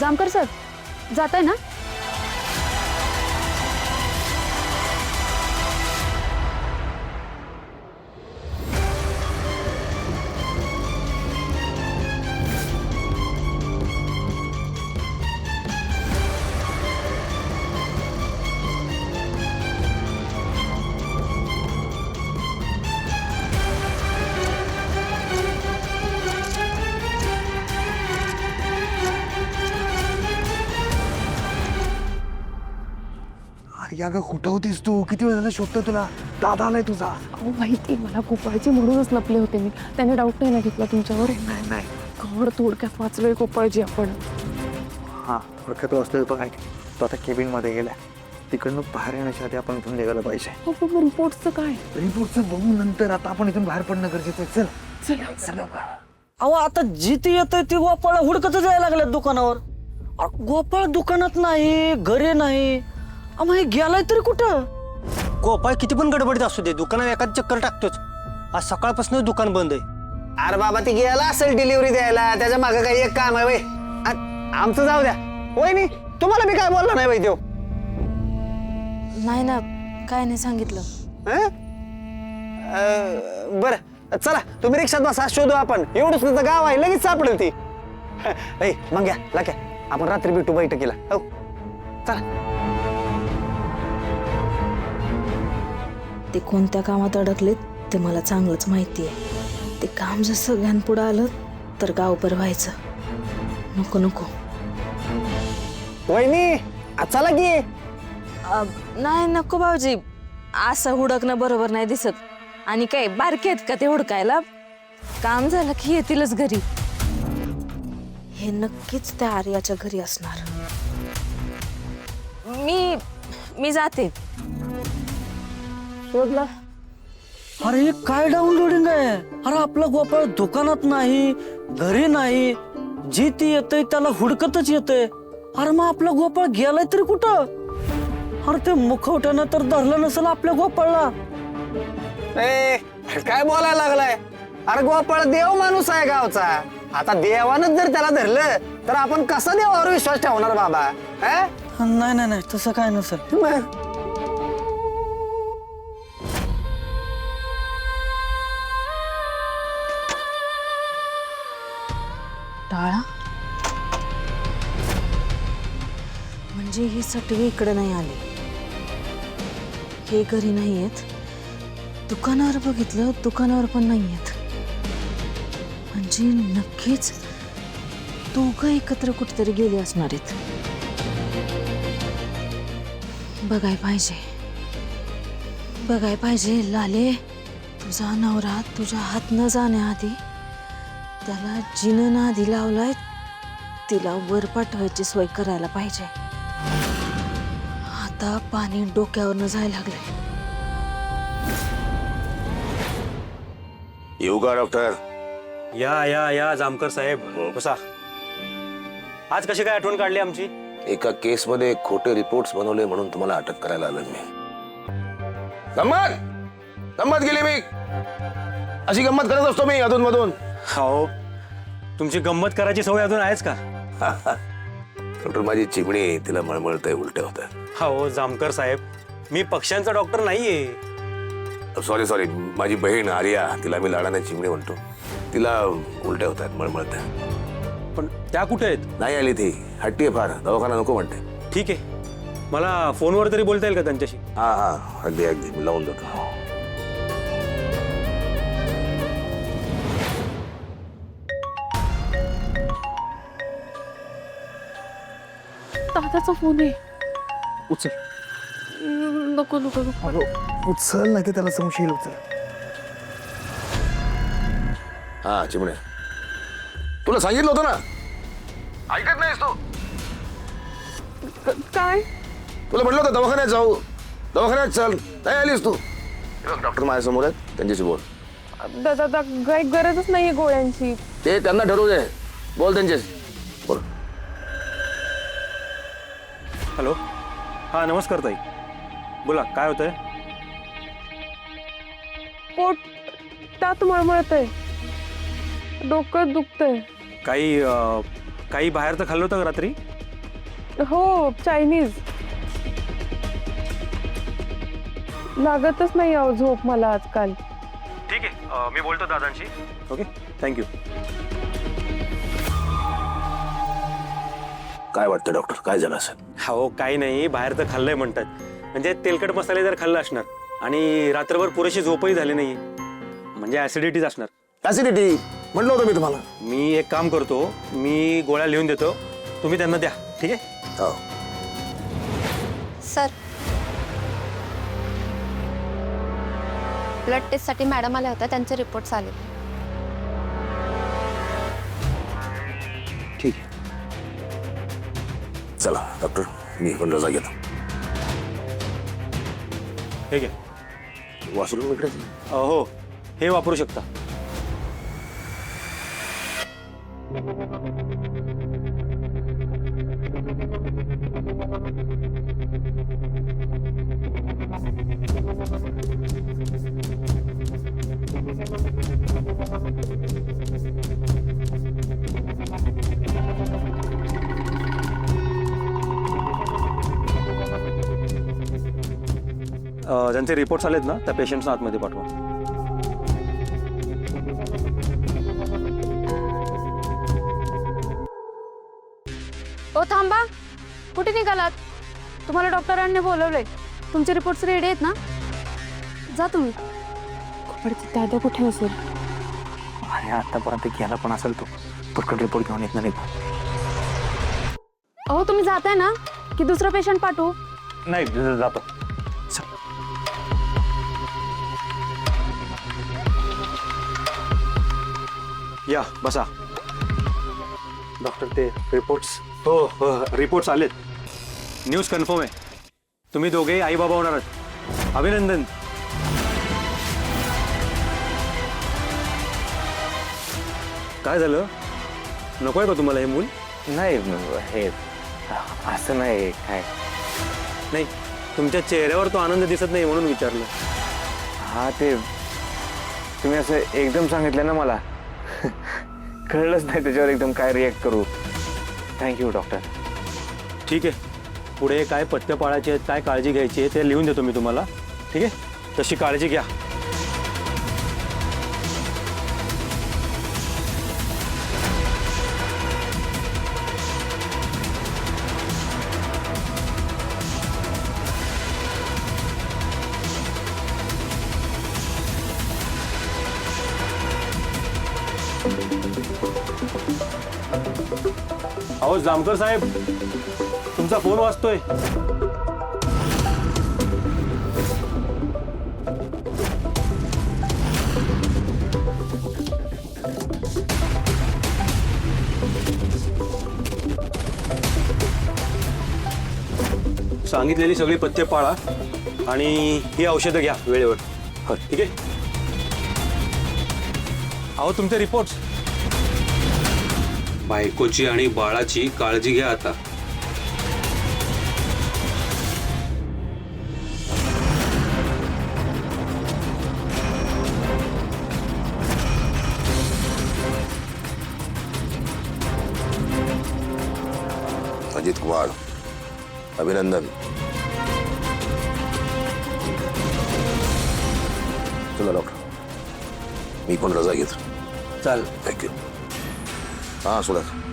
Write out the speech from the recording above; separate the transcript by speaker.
Speaker 1: Jamkar sir जात आहे ना?
Speaker 2: अगं कुठं होतीस तू? किती वेळ झाला शोधतो तुला. दादा आलाय तुझा.
Speaker 1: अहो माहिती मला गोपाळची म्हणूनच लपले होते मी. त्याने डाऊट नाही ना घेतला तुमच्यावर?
Speaker 2: नाही
Speaker 1: कवर थोडक्यात वाचलोय गोपाळजी आपण.
Speaker 2: हा थोडक्यात वाचतोय बघ. तो आता केबिन मध्ये गेलाय. तिकडनं बाहेर येण्याच्या आधी आपण इथून निघायला पाहिजे.
Speaker 1: रिपोर्टचं काय?
Speaker 2: रिपोर्टचं बघू नंतर. आता आपण इथून बाहेर पडणं गरजेचं आहे. चल चल.
Speaker 3: अहो आता जिथे येतंय ती गोपाळ हुडकत जायला लागल्यात दुकानावर. गोपाळ दुकानात नाही, घरी नाही. मग हे गेलाय तरी कुठं?
Speaker 4: गोपाळ किती पण गडबडीत असू दे दुकानात एखाद चक्कर टाकतोच. आज सकाळपासून दुकान बंद आहे.
Speaker 5: अरे बाबा ती गेला असेल डिलिव्हरी द्यायला. त्याच्या मागे काही एक काम आहे वय. आमचं जाऊ द्या. होय नी तुम्हाला मी काय बोललो नाही बाई त्यो.
Speaker 6: नाही ना, काय नाही सांगितलं.
Speaker 5: बरं चला तुम्ही रिक्षात बसा, शोधू आपण. एवढंच तिथं गाव आहे, लगेच सापडेल ती. मग घ्या लाक्या, आपण रात्री भेटू बैठकीला. हो चला.
Speaker 6: ते कोणत्या कामात अडकलेत ते मला चांगलंच माहिती आहे. ते काम जर सगळ्यांपुढं आलं तर गावभर व्हायचं. नको नको.
Speaker 5: वहिनी चला की.
Speaker 6: नाही नको भाऊजी, असं हुडकणं बरोबर नाही दिसत. आणि काय बारके आहेत का ते हुडकायला? काम झालं की येतीलच घरी. हे नक्कीच त्या आर्याच्या घरी असणार. मी जाते.
Speaker 3: शोधला? अरे हे काय डाउनलोडिंग आहे? अरे आपला गोपाळ दुकानात नाही, घरी नाही. जी ती येतंय त्याला हुडकतच येतंय. अरे मग आपला गोपाळ गेलाय तरी कुठं? अरे ते मुखवट्यानं तर धरलं नसेल आपल्या गोपाळला.
Speaker 5: काय बोलायला लागलाय? अरे गोपाळ देव माणूस आहे गावचा. आता देवानच जर त्याला धरलं तर आपण कसं देवावर विश्वास ठेवणार बाबा?
Speaker 3: नाही नाही नाही तसं काय नसेल.
Speaker 6: टाळा म्हणजे ही सटवी इकडे नाही आली. हे घरी नाही आहेत. दुकानावर बघितलं, दुकानावर पण नाही आहेत. म्हणजे नक्कीच दोघं एकत्र कुठेतरी गेले असणार आहेत. बघाय पाहिजे लाले. तुझा नवरा तुझ्या हात न जाण्याआधी त्याला जिनं आधी लावलाय, तिला वर पाठवायची सोय करायला पाहिजे. आता पाणी डोक्यावरनं जायला लागलंय.
Speaker 7: येऊ का डॉक्टर?
Speaker 4: या जामकर साहेब बसा. आज कशी काय आठवण काढली आमची?
Speaker 7: एका केस मध्ये खोटे रिपोर्ट्स बनवले म्हणून तुम्हाला अटक करायला आलो मी. गंमत गेली मी. अशी गंमत करत असतो मी अधून मधून.
Speaker 4: हो तुमची गंमत करायची सवय अजून आहेच का?
Speaker 7: डॉक्टर माझी चिमणी तिला मळमळतंय, उलट्या होतात.
Speaker 4: हो जामकर साहेब मी पक्ष्यांचा डॉक्टर नाहीये.
Speaker 7: सॉरी माझी बहीण आर्या, तिला मी लाडाने चिमणी म्हणतो. तिला उलट्या होतात, मळमळतात.
Speaker 4: पण त्या कुठे आहेत?
Speaker 7: नाही आली ती, हट्टी आहे फार. दवाखाना नको म्हणते.
Speaker 4: ठीक आहे, मला फोनवर तरी बोलता येईल का त्यांच्याशी?
Speaker 7: हा अगदी मी लावून देतो.
Speaker 1: दादाचा फोन आहे.
Speaker 2: उचल.
Speaker 1: नको
Speaker 2: उचल नाही तर त्याला संशय येईल. उचल.
Speaker 7: हा चिमणे, तुला सांगितलं होतं ना, ऐकत नाहीस तू.
Speaker 1: काय?
Speaker 7: तुला म्हटलं होतं दवाखान्यात जाऊ, दवाखान्यात चल, नाही आलीस तू. डॉक्टर माझ्यासमोर आहेत, त्यांच्याशी बोल.
Speaker 1: दादा काही गरजच नाहीये गोळ्यांची.
Speaker 7: ते त्यांना ठरवू दे, बोल त्यांच्याशी बोल.
Speaker 4: हॅलो हा नमस्कार ताई, बोला काय होतंय?
Speaker 1: पोट त्यात मळमळतंय, डोकं दुखतंय.
Speaker 4: काही बाहेर तर खाल्लं होतं का रात्री?
Speaker 1: हो चायनीज. लागतच नाही अहो झोप मला आजकाल.
Speaker 4: ठीक आहे, मी बोलतो दादांशी. Okay, thank you.
Speaker 7: काय वाटतं डॉक्टर, काय झालं असेल?
Speaker 4: हो काही नाही, बाहेर तर खाल्लंय म्हणतात. म्हणजे तेलकट मसाले जर खाल्लं असणार आणि रात्रभर पुरेशी झोपही झाली नाही, म्हणजे ऍसिडिटीच असणार.
Speaker 7: ऍसिडिटी म्हटलं होतं मी तुम्हाला.
Speaker 4: मी एक काम करतो, मी गोळ्या लिहून देतो, तुम्ही त्यांना द्या. ठीक आहे?
Speaker 7: हो.
Speaker 8: सर, ब्लड टेस्टसाठी मॅडम आल्या होत्या, त्यांचे रिपोर्ट्स आले.
Speaker 7: ठीक आहे. चला डॉक्टर, मी पण रजा घेतो.
Speaker 4: ठीक आहे.
Speaker 7: वॉशरूम इकडे.
Speaker 4: हो, हे वापरू शकता. ज्यांचे रिपोर्ट्स आलेत ना, त्या पेशंट्सना आतमध्ये पाठवा.
Speaker 9: ओ थांबा, कुठे निघालात? तुम्हाला डॉक्टरांनी बोलवलंय. तुमचे रिपोर्ट्स रेडी आहेत ना? जा तुम्ही.
Speaker 1: घोपाळचे दादा कुठे असेल?
Speaker 2: अरे आतापर्यंत गेला पण असेल तो. पटकन रिपोर्ट घेऊन येत नाही.
Speaker 9: अहो तुम्ही जाताय ना, की दुसरा पेशंट पाठवू?
Speaker 2: नाही जातो.
Speaker 4: या बसा.
Speaker 2: डॉक्टर ते रिपोर्ट्स.
Speaker 4: हो हो, रिपोर्ट्स आलेत. न्यूज कन्फर्म आहे. तुम्ही दोघे आई बाबा होणार आहात. अभिनंदन. काय झालं, नकोय का तुम्हाला हे मूल?
Speaker 2: नाही हे असं नाही काय.
Speaker 4: नाही, तुमच्या चेहऱ्यावर तो आनंद दिसत नाही म्हणून विचारलं.
Speaker 2: हा ते तुम्ही असं एकदम सांगितलं ना, मला कळलंच नाही त्याच्यावर एकदम काय रिॲक्ट करू. Thank you doctor.
Speaker 4: ठीक आहे, पुढे काय पथ्य पाळायचे आहेत, काय काळजी घ्यायची आहे ते लिहून देतो मी तुम्हाला. ठीक आहे, तशी काळजी घ्या. अहो जामकर साहेब, तुमचा फोन वाजतोय. सांगितलेली सगळी पथ्य पाळा आणि ही औषधं घ्या वेळेवर. हो ठीक आहे. अहो तुमचे रिपोर्ट्स.
Speaker 10: बायकोची आणि बाळाची काळजी घ्या आता.
Speaker 7: अजित कुमार, अभिनंदन. चला डॉक्टर, मी पण रजा घेतो.
Speaker 4: चाल.
Speaker 7: थँक्यू. हां सुधाकर.